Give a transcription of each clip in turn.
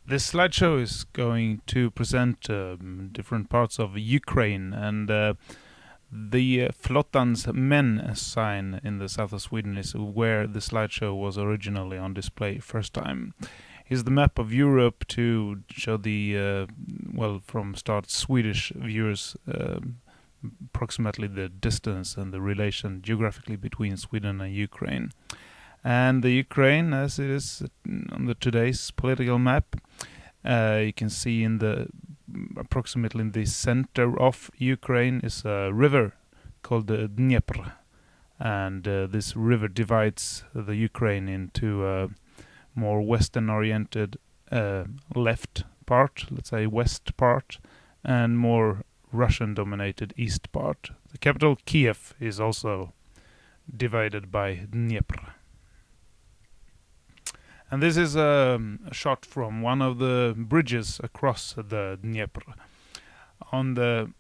This slideshow is going to present different parts of Ukraine, and the Flottans Men sign in the south of Sweden is where the slideshow was originally on display first time. Here's the map of Europe to show the, from start Swedish viewers approximately the distance and the relation geographically between Sweden and Ukraine. And the Ukraine, as it is on the today's political map, you can see in the approximately in the center of Ukraine is a river called the Dnieper, and this river divides the Ukraine into a more western-oriented left part, let's say west part, and more Russian-dominated east part. The capital Kiev is also divided by Dnieper. And this is a shot from one of the bridges across the Dnieper. On the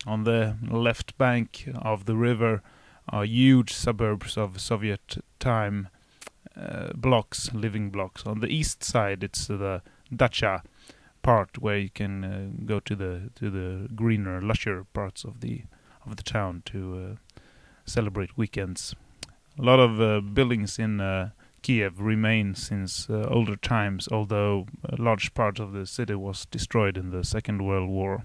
on the left bank of the river are huge suburbs of Soviet time blocks, living blocks. On the east side, it's the dacha part where you can go to the greener, lusher parts of the town to celebrate weekends. A lot of buildings in Kiev remain since older times, although a large part of the city was destroyed in the Second World War.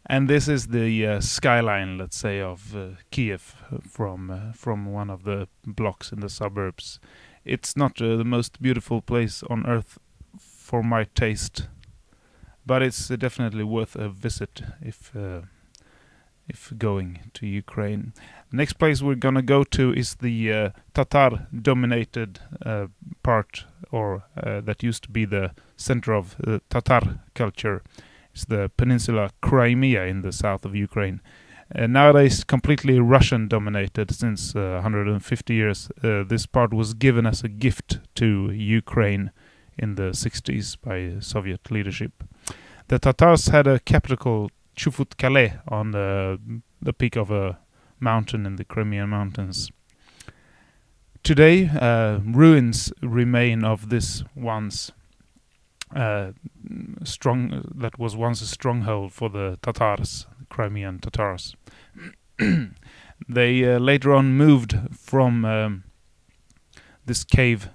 And this is the skyline, let's say, of Kiev from one of the blocks in the suburbs. It's not the most beautiful place on earth for my taste, but it's definitely worth a visit if going to Ukraine. The next place we're gonna go to is the Tatar-dominated part, or that used to be the center of Tatar culture. It's the peninsula Crimea in the south of Ukraine. Nowadays completely Russian-dominated since 150 years. This part was given as a gift to Ukraine in the 60s by Soviet leadership. The Tatars had a capital called Chufut-Kale on the peak of a mountain in the Crimean mountains. Today, ruins remain of this once that was once a stronghold for the Tatars, the Crimean Tatars. They later on moved from this cave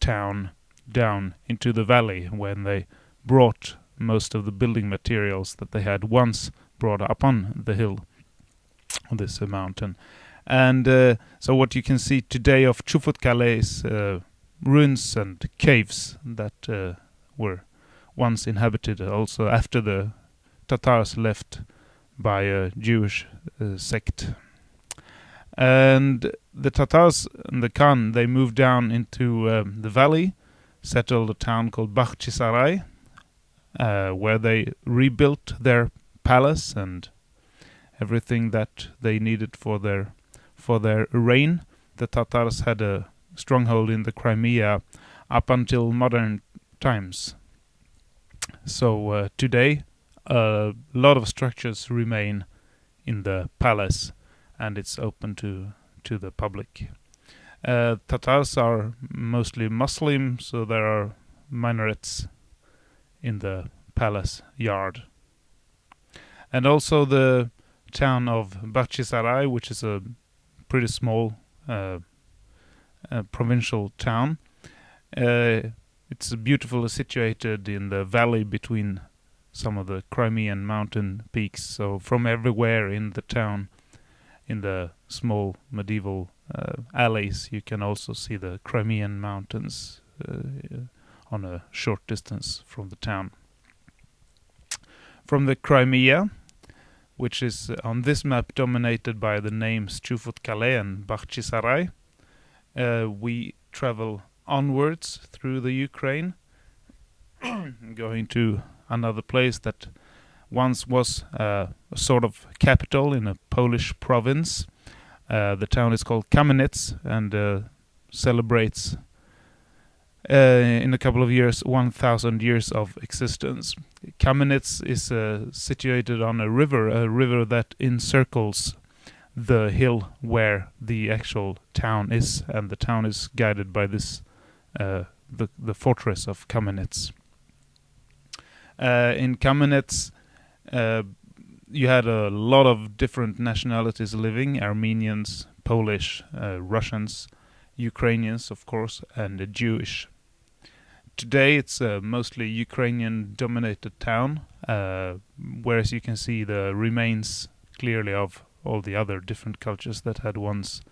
town down into the valley when they brought most of the building materials that they had once brought up on the hill on this mountain. And so what you can see today of Chufut-Kale is ruins and caves that were once inhabited also after the Tatars left by a Jewish sect. And the Tatars and the Khan, they moved down into the valley, settled a town called Bakhchisaraj, where they rebuilt their palace and everything that they needed for their reign. The Tatars had a stronghold in the Crimea up until modern times. So today a lot of structures remain in the palace, and it's open to the public. Tatars are mostly Muslim, so there are minarets in the palace yard. And also the town of Bakhchisaraj, which is a pretty small provincial town. It's beautifully situated in the valley between some of the Crimean mountain peaks. So from everywhere in the town, in the small medieval alleys, you can also see the Crimean mountains on a short distance from the town. From the Crimea, which is on this map dominated by the names Chufut-Kale and Bakhchisaraj, we travel onwards through the Ukraine, going to another place that once was a sort of capital in a Polish province. The town is called Kamenets and celebrates in a couple of years 1,000 years of existence. Kamenets is situated on a river that encircles the hill where the actual town is, and the town is guided by this the fortress of Kamenets. In Kamenets, you had a lot of different nationalities living: Armenians, Polish, Russians, Ukrainians, of course, and Jewish. Today it's a mostly Ukrainian-dominated town, whereas you can see the remains clearly of all the other different cultures that had once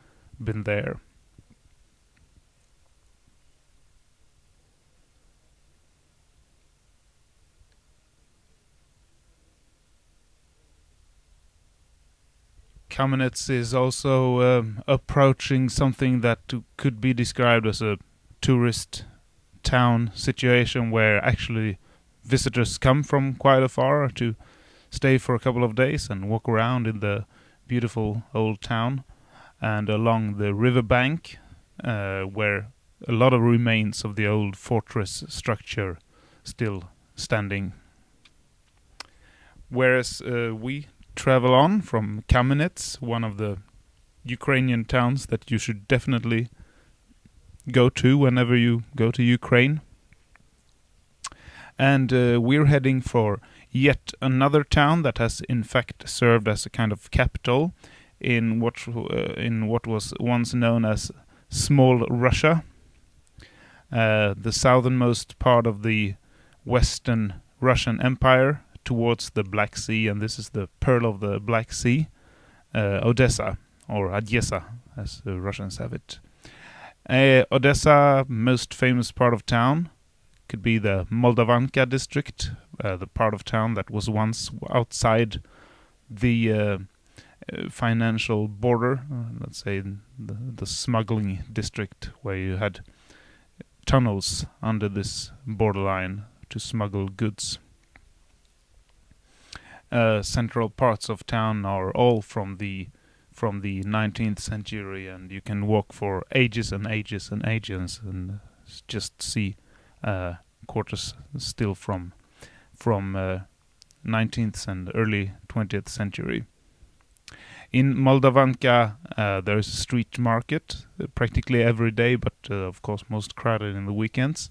been there. Kamenets is also approaching something that could be described as a tourist town situation, where actually visitors come from quite afar to stay for a couple of days and walk around in the beautiful old town, and along the river bank, where a lot of remains of the old fortress structure still standing. Whereas we travel on from Kamenets, one of the Ukrainian towns that you should definitely go to whenever you go to Ukraine. And we're heading for yet another town that has in fact served as a kind of capital in what was once known as Small Russia, the southernmost part of the Western Russian Empire towards the Black Sea, and this is the Pearl of the Black Sea, Odessa, or Odessa as the Russians have it. Odessa, most famous part of town, could be the Moldavanka district, the part of town that was once outside the financial border, let's say the smuggling district, where you had tunnels under this borderline to smuggle goods. Central parts of town are all from the 19th century, and you can walk for ages and ages and ages and just see quarters still from 19th and early 20th century. In Moldavanka, there is a street market practically every day, but of course most crowded in the weekends.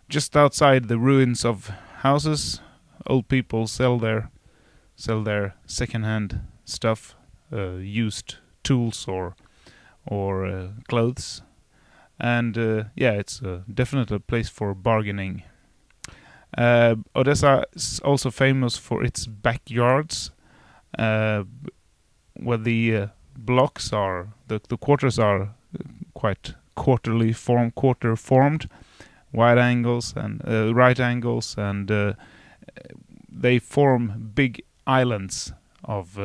Just outside the ruins of houses, old people sell their second-hand stuff, used tools or clothes, and it's definitely a place for bargaining. Odessa is also famous for its backyards, where the blocks are, the quarters are quite quarter formed, wide angles and right angles, and they form big islands of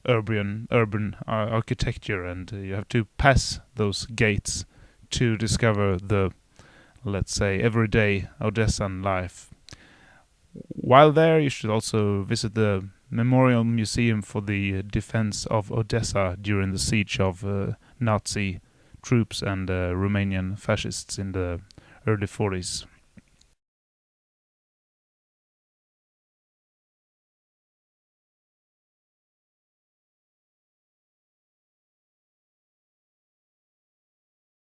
urban architecture, and you have to pass those gates to discover the, let's say, everyday Odessan life. While there, you should also visit the Memorial Museum for the defense of Odessa during the siege of Nazi troops and Romanian fascists in the early 40s.